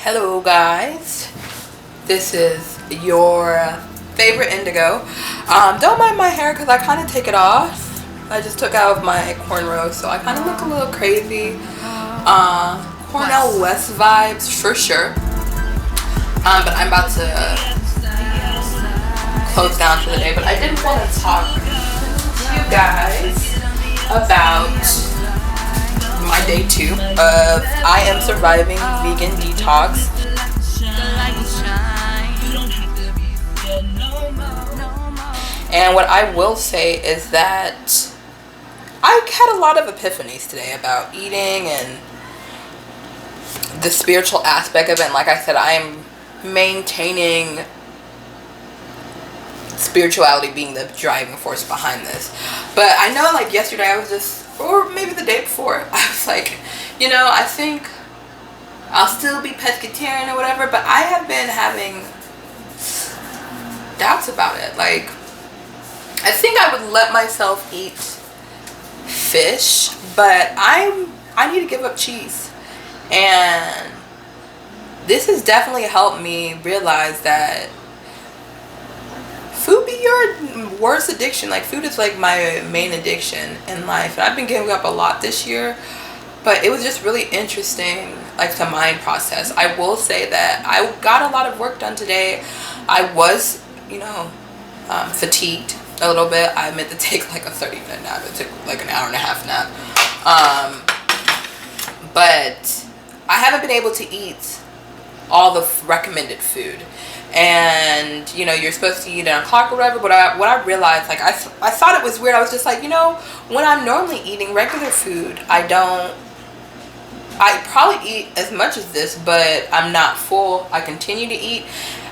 Hello guys, this is your favorite Indigo. Don't mind my hair because I kind of take it off. I just took out my cornrows, so I kind of look a little crazy. Cornel West vibes for sure. But I'm about to close down for the day. But I did want to talk to you guys about my day 2 of I Am Surviving Vegan Detox. And what I will say is that I had a lot of epiphanies today about eating and the spiritual aspect of it. And like I said, I'm maintaining spirituality being the driving force behind this. But I know, like, yesterday I was just, or maybe the day before, I was like, you know, I think I'll still be pescatarian or whatever, but I have been having doubts about it. Like, I think I would let myself eat fish, but I need to give up cheese. And this has definitely helped me realize that food be your worst addiction. Like, food is like my main addiction in life. And I've been giving up a lot this year, but it was just really interesting, like, the mind process. I will say that I got a lot of work done today. I was, you know, fatigued a little bit. I meant to take like a 30-minute nap. It took like an hour and a half nap. But I haven't been able to eat all the recommended food. And, you know, you're supposed to eat at a clock or whatever, but what I realized, like, I thought it was weird. I was just like, you know, when I'm normally eating regular food, I probably eat as much as this, but I'm not full. I continue to eat.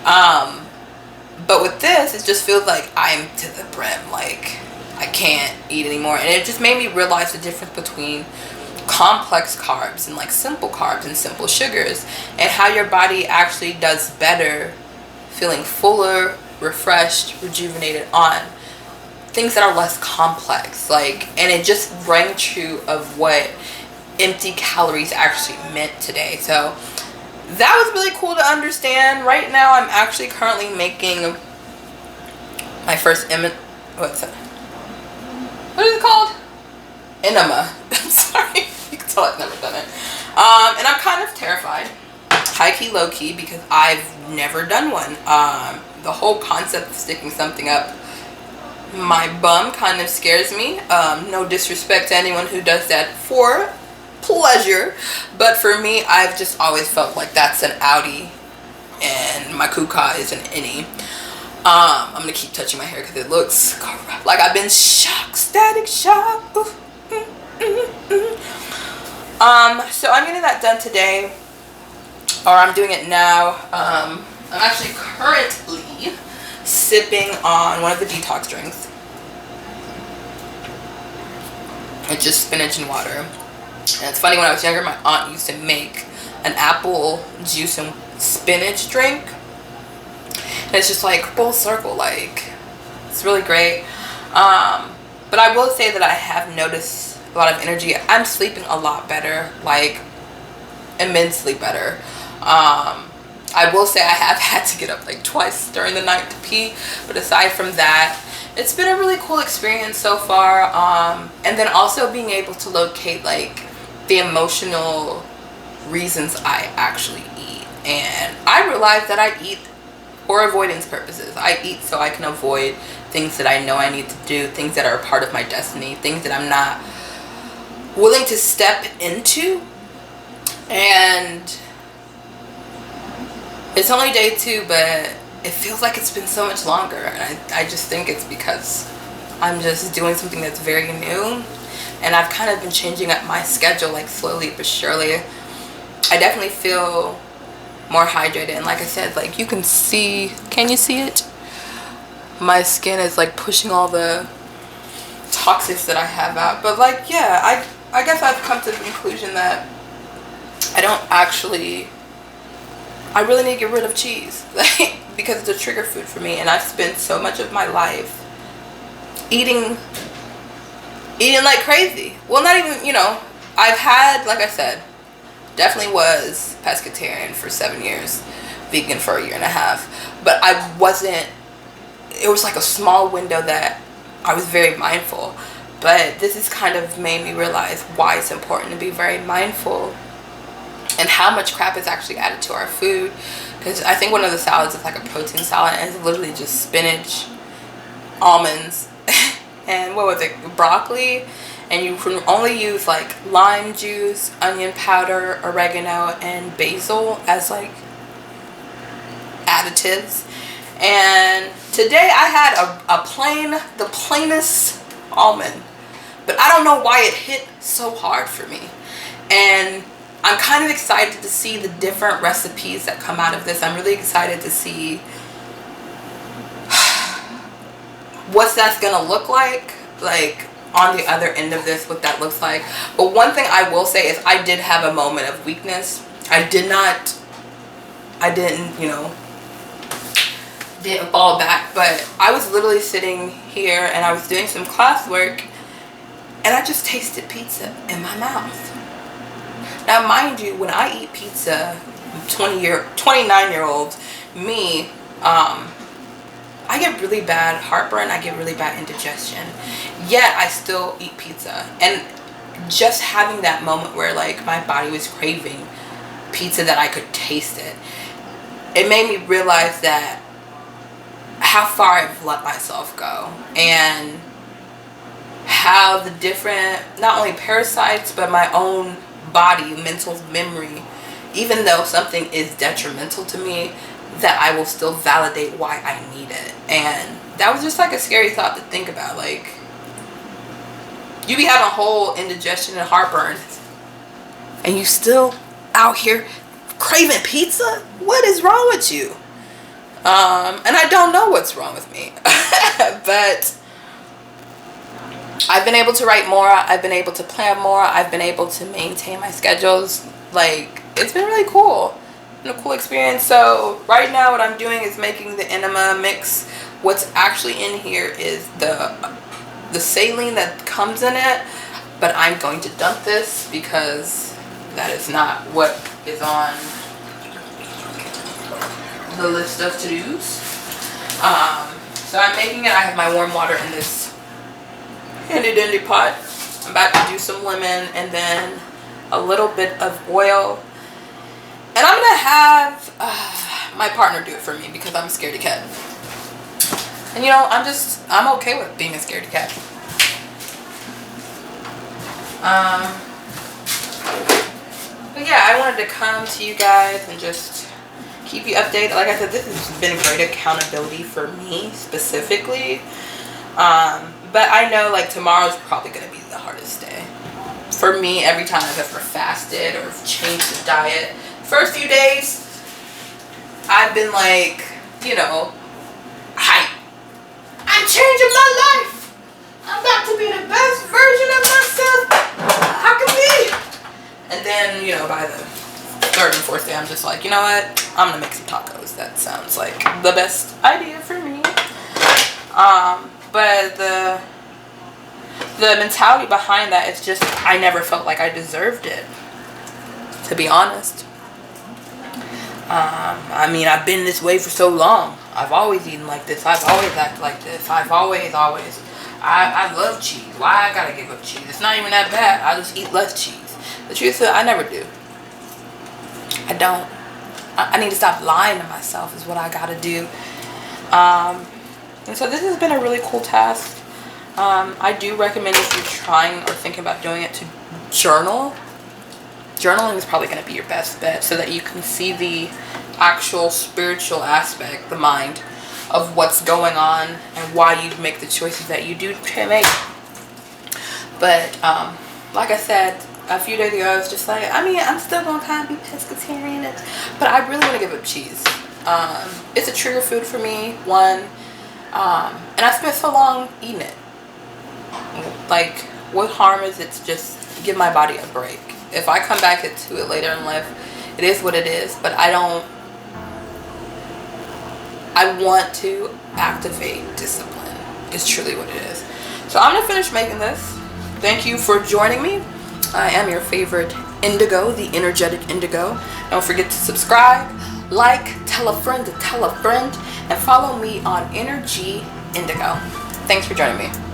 But with this, it just feels like I'm to the brim. Like, I can't eat anymore. And it just made me realize the difference between complex carbs and, like, simple carbs and simple sugars, and how your body actually does better feeling fuller, refreshed, rejuvenated on things that are less complex. Like, and it just rang true of what empty calories actually meant today. So that was really cool to understand. Right now I'm actually currently making my first what is it called? Enema. I'm sorry. You can tell I've never done it. And I'm kind of terrified. High-key, low-key, because I've never done one. The whole concept of sticking something up my bum kind of scares me. No disrespect to anyone who does that for pleasure, but for me, I've just always felt like that's an outie and my kuka is an innie. I'm gonna keep touching my hair because it looks like I've been shocked, static shock. So I'm getting that done today, or I'm doing it now. I'm actually currently sipping on one of the detox drinks. It's just spinach and water. And it's funny, when I was younger, my aunt used to make an apple juice and spinach drink. And it's just like full circle, like, it's really great. But I will say that I have noticed a lot of energy. I'm sleeping a lot better, like immensely better. I will say I have had to get up like twice during the night to pee, but aside from that, it's been a really cool experience so far. And then also being able to locate, like, the emotional reasons I actually eat. And I realized that I eat for avoidance purposes. I eat so I can avoid things that I know I need to do, things that are a part of my destiny, things that I'm not willing to step into. And it's only day 2, but it feels like it's been so much longer. And I just think it's because I'm just doing something that's very new. And I've kind of been changing up my schedule, like, slowly but surely. I definitely feel more hydrated. And like I said, like, you can see, can you see it? My skin is, like, pushing all the toxics that I have out. But, like, yeah, I guess I've come to the conclusion that I really need to get rid of cheese. Like, because it's a trigger food for me. And I've spent so much of my life eating like crazy. Well, not even, you know, I've had, like I said, Definitely was pescatarian for 7 years, vegan for 1.5 years. But I wasn't, it was like a small window that I was very mindful. But this has kind of made me realize why it's important to be very mindful and how much crap is actually added to our food. Because I think one of the salads is like a protein salad, and it's literally just spinach, almonds, and what was it, broccoli. And you can only use like lime juice, onion powder, oregano, and basil as like additives. And today I had the plainest almond, but I don't know why it hit so hard for me. And I'm kind of excited to see the different recipes that come out of this. I'm really excited to see what that's gonna look like on the other end of this, what that looks like. But one thing I will say is I did have a moment of weakness. I didn't, didn't fall back, but I was literally sitting here and I was doing some classwork and I just tasted pizza in my mouth. Now, mind you, when I eat pizza, 29-year-old me, I get really bad heartburn. I get really bad indigestion. Yet I still eat pizza. And just having that moment where like my body was craving pizza, that I could taste it, it made me realize that how far I've let myself go, and how the different, not only parasites, but my own body, mental memory, even though something is detrimental to me, that I will still validate why I need it. And that was just like a scary thought to think about. Like, you be having a whole indigestion and heartburn, and you still out here craving pizza? What is wrong with you? And I don't know what's wrong with me. But I've been able to write more. I've been able to plan more. I've been able to maintain my schedules. Like, it's been really cool. It's been a cool experience. So right now what I'm doing is making the enema mix. What's actually in here is the saline that comes in it. But I'm going to dump this because that is not what is on the list of to-dos. So I'm making it. I have my warm water in this handy pot. I'm about to do some lemon and then a little bit of oil. And I'm gonna have my partner do it for me because I'm a scaredy cat. And I'm okay with being a scaredy cat. But yeah, I wanted to come to you guys and just keep you updated. Like I said, this has been great accountability for me specifically. But I know like tomorrow's probably going to be the hardest day. For me, every time I've ever fasted or changed the diet, first few days, I've been like, I'm changing my life. I'm about to be the best version of myself I can be. And then, by the third and fourth day, I'm just like, you know what? I'm going to make some tacos. That sounds like the best idea for me. But the mentality behind that is just, I never felt like I deserved it, to be honest. I've been this way for so long. I've always eaten like this. I've always acted like this. I've always. I love cheese. Why I gotta give up cheese? It's not even that bad. I just eat less cheese. The truth is, I never do. I don't. I need to stop lying to myself is what I gotta do. And so this has been a really cool task. I do recommend, if you're trying or thinking about doing it, to journal. Journaling is probably going to be your best bet, so that you can see the actual spiritual aspect, the mind, of what's going on and why you make the choices that you do make. But like I said a few days ago, I was just like, I'm still going to kind of be pescatarian, but I really want to give up cheese. It's a trigger food for me, one, and I spent so long eating it. Like, what harm is it to just give my body a break? If I come back to it later in life, it is what it is. But I want to activate discipline. It's truly what it is. So I'm going to finish making this. Thank you for joining me. I am your favorite Indigo, the Innergetic Indigo. Don't forget to subscribe, like, tell a friend to tell a friend, and follow me on innerGindigo. Thanks for joining me.